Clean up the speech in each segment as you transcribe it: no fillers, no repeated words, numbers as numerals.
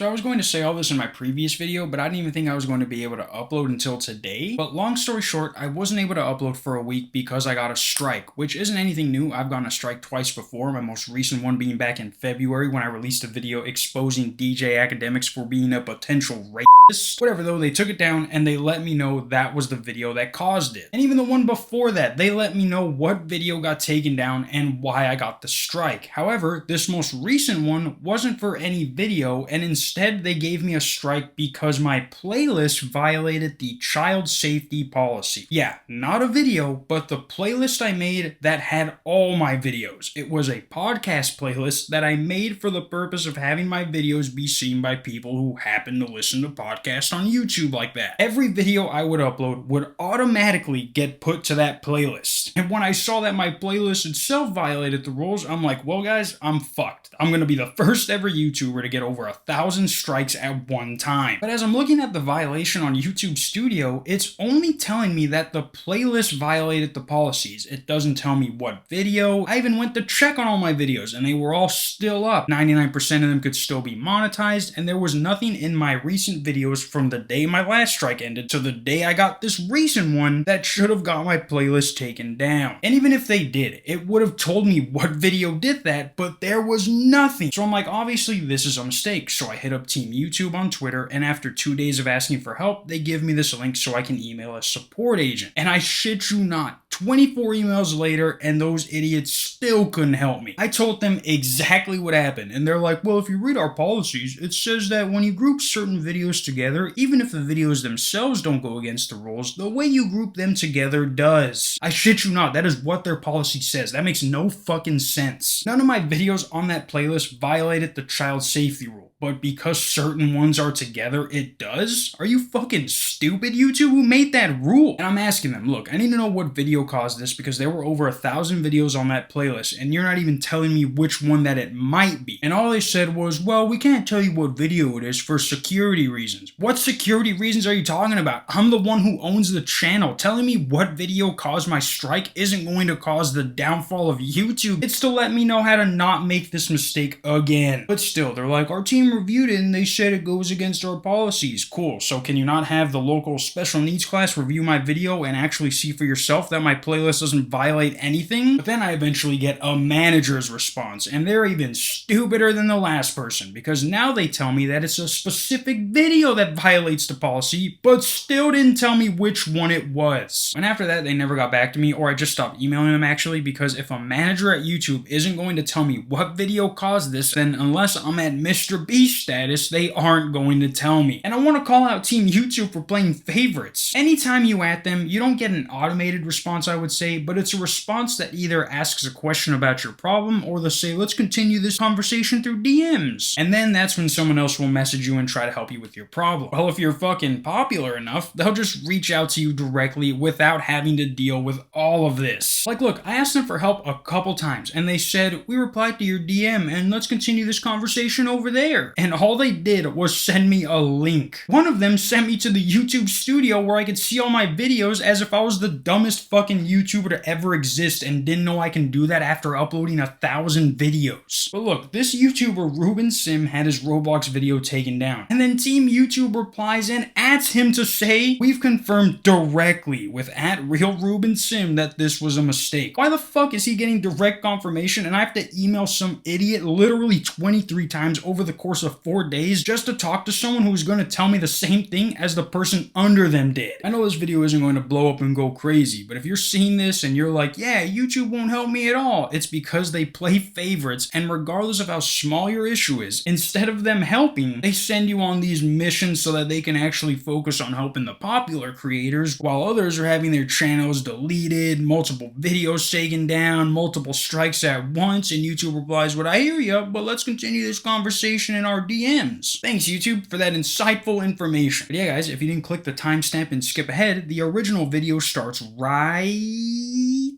So I was going to say all this in my previous video, but I didn't even think I was going to be able to upload until today. But long story short, I wasn't able to upload for a week because I got a strike, which isn't anything new. I've gotten a strike twice before, my most recent one being back in February when I released a video exposing DJ Academics for being a potential racist. Whatever though, they took it down and they let me know that was the video that caused it. And even the one before that, they let me know what video got taken down and why I got the strike. However, this most recent one wasn't for any video, and instead they gave me a strike because my playlist violated the child safety policy. Yeah, not a video, but the playlist I made that had all my videos. It was a podcast playlist that I made for the purpose of having my videos be seen by people who happen to listen to podcasts on YouTube like that. Every video I would upload would automatically get put to that playlist. And when I saw that my playlist itself violated the rules, I'm like, well guys, I'm fucked. I'm gonna be the first ever YouTuber to get over 1,000 strikes at one time. But as I'm looking at the violation on YouTube Studio, it's only telling me that the playlist violated the policies. It doesn't tell me what video. I even went to check on all my videos and they were all still up. 99% of them could still be monetized, and there was nothing in my recent videos from the day my last strike ended to the day I got this recent one that should have got my playlist taken down. And even if they did, it would have told me what video did that, but there was nothing. So I'm like, obviously this is a mistake. So I hit up Team YouTube on Twitter, and after 2 days of asking for help, they give me this link so I can email a support agent. And I shit you not, 24 emails later, and those idiots still couldn't help me. I told them exactly what happened, and they're like, well, if you read our policies, it says that when you group certain videos together, even if the videos themselves don't go against the rules, the way you group them together does. I shit you not, that is what their policy says. That makes no fucking sense. None of my videos on that playlist violated the child safety rule, but because certain ones are together, it does? Are you fucking stupid, YouTube? Who made that rule? And I'm asking them, look, I need to know what video caused this because there were over 1,000 videos on that playlist, and you're not even telling me which one that it might be. And all they said was, well, we can't tell you what video it is for security reasons. What security reasons are you talking about? I'm the one who owns the channel. Telling me what video caused my strike isn't going to cause the downfall of YouTube. It's to let me know how to not make this mistake again. But still, they're like, our team reviewed it and they said it goes against our policies. Cool, so can you not have the local special needs class review my video and actually see for yourself that my playlist doesn't violate anything? But then I eventually get a manager's response, and they're even stupider than the last person, because now they tell me that it's a specific video that violates the policy, but still didn't tell me which one it was. And after that, they never got back to me, or I just stopped emailing them actually, because if a manager at YouTube isn't going to tell me what video caused this, then unless I'm at Mr. Beast status, they aren't going to tell me. And I want to call out Team YouTube for playing favorites. Anytime you at them, you don't get an automated response, I would say, but it's a response that either asks a question about your problem, or they'll say, let's continue this conversation through DMs. And then that's when someone else will message you and try to help you with your problem. Well, if you're fucking popular enough, they'll just reach out to you directly without having to deal with all of this. Like, look, I asked them for help a couple times, and they said, we replied to your DM, and let's continue this conversation over there. And all they did was send me a link. One of them sent me to the YouTube Studio where I could see all my videos as if I was the dumbest fucking YouTuber to ever exist and didn't know I can do that after uploading 1,000 videos. But look, this YouTuber Ruben Sim had his Roblox video taken down, and then Team YouTube replies and adds him to say, we've confirmed directly with @RealRubenSim that this was a mistake. Why the fuck is he getting direct confirmation and I have to email some idiot literally 23 times over the course of 4 days just to talk to someone who's going to tell me the same thing as the person under them did? I know this video isn't going to blow up and go crazy, but if you're seeing this and you're like, yeah, YouTube won't help me at all, it's because they play favorites, and regardless of how small your issue is, instead of them helping, they send you on these missions so that they can actually focus on helping the popular creators, while others are having their channels deleted, multiple videos taken down, multiple strikes at once, and YouTube replies, what I hear ya, but let's continue this conversation in our DMs. Thanks YouTube for that insightful information. But yeah guys, if you didn't click the timestamp and skip ahead, the original video starts right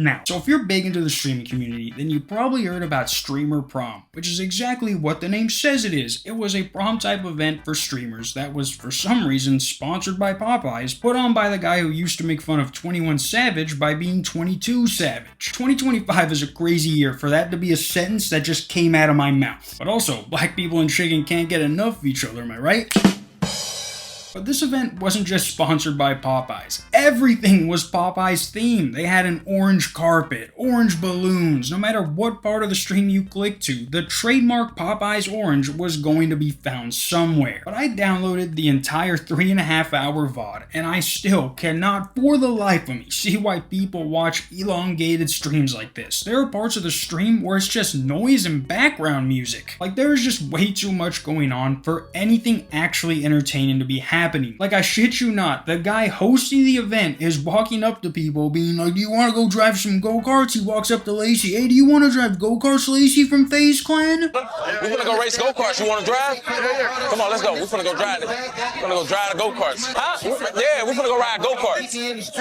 Now, so if you're big into the streaming community, then you probably heard about Streamer Prom, which is exactly what the name says it is. It was a prom type event for streamers that was for some reason sponsored by Popeyes, put on by the guy who used to make fun of 21 Savage by being 22 Savage. 2025 is a crazy year for that to be a sentence that just came out of my mouth. But also, black people and chicken can't get enough of each other, am I right? But this event wasn't just sponsored by Popeyes. Everything was Popeyes themed. They had an orange carpet, orange balloons. No matter what part of the stream you clicked to, the trademark Popeyes orange was going to be found somewhere. But I downloaded the entire 3.5-hour VOD, and I still cannot for the life of me see why people watch elongated streams like this. There are parts of the stream where it's just noise and background music. Like, there is just way too much going on for anything actually entertaining to be happening. Like, I shit you not, the guy hosting the event is walking up to people being like, do you want to go drive some go-karts? He walks up to Lacey, hey, do you want to drive go-karts, Lacey, from FaZe Clan? We finna go race go-karts, you want to drive? Come on, let's go, we finna go drive it. We finna go drive the go-karts. Huh? Yeah, we finna go ride go-karts.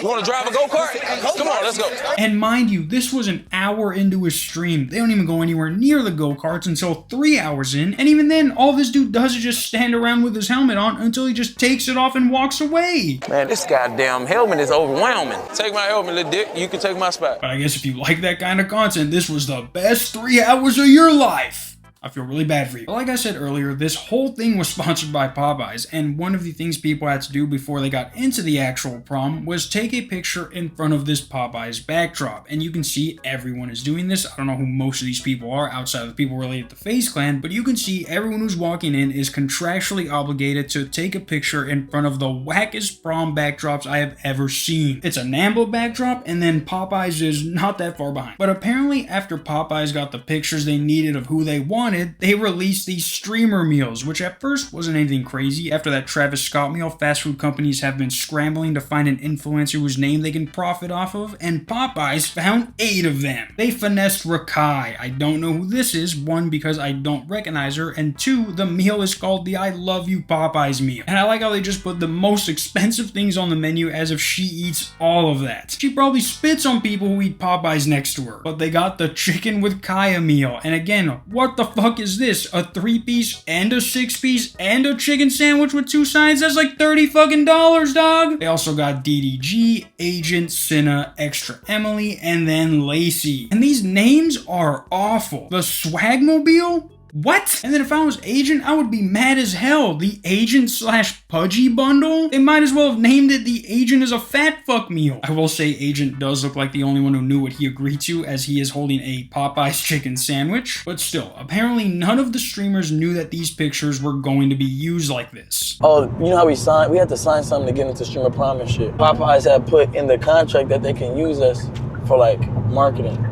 You want to drive a go-kart? Come on, let's go. And mind you, this was an hour into his stream. They don't even go anywhere near the go-karts until 3 hours in, and even then, all this dude does is just stand around with his helmet on until he just takes it off and walks away. Man, this goddamn helmet is overwhelming. Take my helmet, little dick. You can take my spot. But I guess if you like that kind of content, this was the best 3 hours of your life. I feel really bad for you. But like I said earlier, this whole thing was sponsored by Popeyes, and one of the things people had to do before they got into the actual prom was take a picture in front of this Popeyes backdrop. And you can see everyone is doing this. I don't know who most of these people are outside of the people related to FaZe Clan, but you can see everyone who's walking in is contractually obligated to take a picture in front of the wackest prom backdrops I have ever seen. It's a Nambo backdrop, and then Popeyes is not that far behind. But apparently after Popeyes got the pictures they needed of who they wanted, they released these streamer meals, which at first wasn't anything crazy. After that Travis Scott meal, fast food companies have been scrambling to find an influencer whose name they can profit off of, and Popeyes found 8 of them. They finessed Rakai. I don't know who this is, 1, because I don't recognize her, and 2, the meal is called the I Love You Popeyes meal. And I like how they just put the most expensive things on the menu as if she eats all of that. She probably spits on people who eat Popeyes next to her. But they got the chicken with Kaya meal, and again, what the fuck is this? A 3-piece and a 6-piece and a chicken sandwich with 2 sides? That's like $30 fucking, dog. They also got DDG, Agent, Cinna, Extra Emily, and then Lacey. And these names are awful. The Swagmobile? What? And then if I was Agent, I would be mad as hell. The Agent / Pudgy bundle? They might as well have named it the Agent is a fat fuck meal. I will say Agent does look like the only one who knew what he agreed to, as he is holding a Popeyes chicken sandwich. But still, apparently none of the streamers knew that these pictures were going to be used like this. Oh, you know how we had to sign something to get into streamer prom and shit. Popeyes had put in the contract that they can use us for like marketing.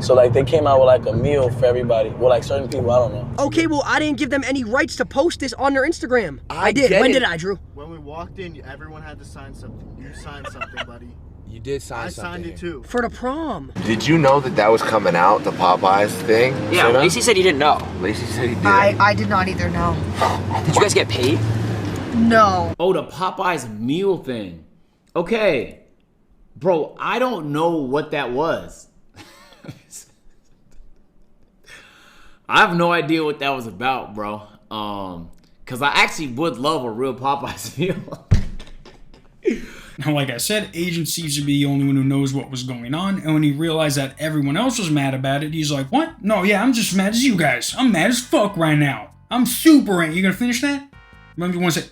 So like they came out with like a meal for everybody. Well, like certain people, I don't know. Okay, well I didn't give them any rights to post this on their Instagram. I did. When did I, Drew? When we walked in, everyone had to sign something. You signed something, buddy. You did sign something. I signed it too. For the prom. Did you know that was coming out, the Popeyes thing? Yeah, Cinna? Lacey said he didn't know. Lacey said he did. I did not either, no. Did you guys get paid? No. Oh, the Popeyes meal thing. Okay. Bro, I don't know what that was. I have no idea what that was about, bro. Cause I actually would love a real Popeyes meal. Now, like I said, Agent seems to be the only one who knows what was going on, and when he realized that everyone else was mad about it, he's like, what? No, yeah, I'm just mad as you guys. I'm mad as fuck right now. I'm super angry. You gonna finish that? Maybe you want to say...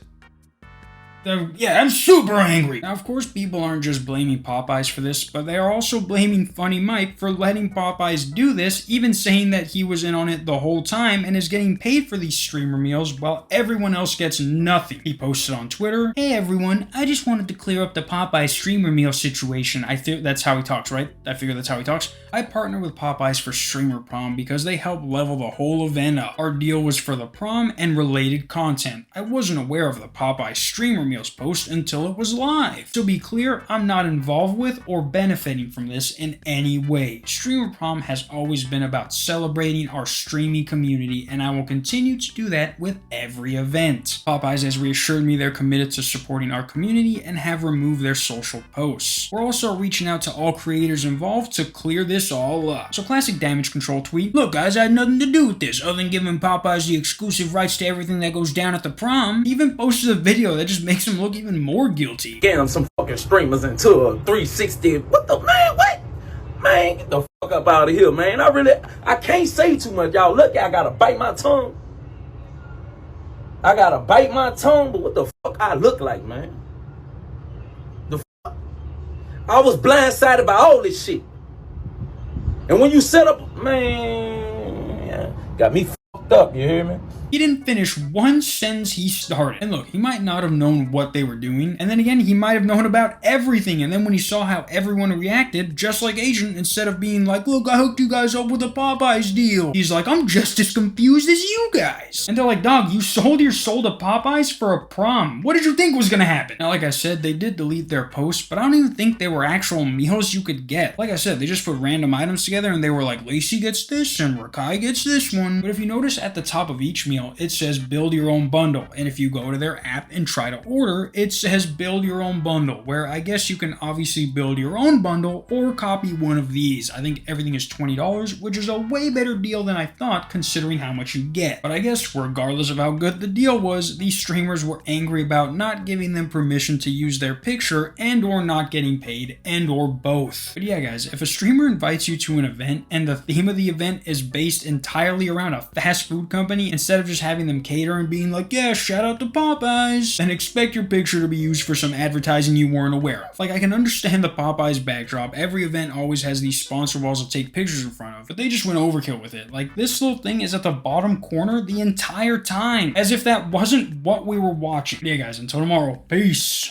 Yeah, I'm super angry. Now, of course, people aren't just blaming Popeyes for this, but they are also blaming Funny Mike for letting Popeyes do this, even saying that he was in on it the whole time and is getting paid for these streamer meals while everyone else gets nothing. He posted on Twitter, hey everyone, I just wanted to clear up the Popeyes streamer meal situation. That's how he talks, right? I figure that's how he talks. I partner with Popeyes for Streamer Prom because they help level the whole event up. Our deal was for the prom and related content. I wasn't aware of the Popeyes streamer meals post until it was live. To be clear, I'm not involved with or benefiting from this in any way. Streamer Prom has always been about celebrating our streaming community, and I will continue to do that with every event. Popeyes has reassured me they're committed to supporting our community and have removed their social posts. We're also reaching out to all creators involved to clear this all up. So classic damage control tweet. Look guys, I had nothing to do with this other than giving Popeyes the exclusive rights to everything that goes down at the prom. He even posted a video that just makes him look even more guilty. Getting some fucking streamers into a 360. What the man? What? Man, get the fuck up out of here, man. I can't say too much, y'all. Look, I gotta bite my tongue. But what the fuck I look like, man? The fuck? I was blindsided by all this shit. And when you set up, man, got me fucked up, you hear me? He didn't finish one sentence he started. And look, he might not have known what they were doing, and then again, he might have known about everything, and then when he saw how everyone reacted, just like Agent, instead of being like, look, I hooked you guys up with a Popeyes deal, he's like, I'm just as confused as you guys. And they're like, dog, you sold your soul to Popeyes for a prom. What did you think was gonna happen? Now, like I said, they did delete their posts, but I don't even think they were actual meals you could get. Like I said, they just put random items together, and they were like, Lacey gets this, and Rakai gets this one. But if you notice at the top of each meal, it says build your own bundle, and if you go to their app and try to order, it says build your own bundle, where I guess you can obviously build your own bundle or copy one of these. I think everything is $20, which is a way better deal than I thought considering how much you get. But I guess regardless of how good the deal was, these streamers were angry about not giving them permission to use their picture and or not getting paid and or both. But yeah guys, if a streamer invites you to an event and the theme of the event is based entirely around a fast food company, instead of just having them cater and being like, yeah, shout out to Popeyes, then expect your picture to be used for some advertising you weren't aware of. Like, I can understand the Popeyes backdrop. Every event always has these sponsor walls to take pictures in front of, but they just went overkill with it. Like, this little thing is at the bottom corner the entire time, as if that wasn't what we were watching. Yeah guys, until tomorrow, peace.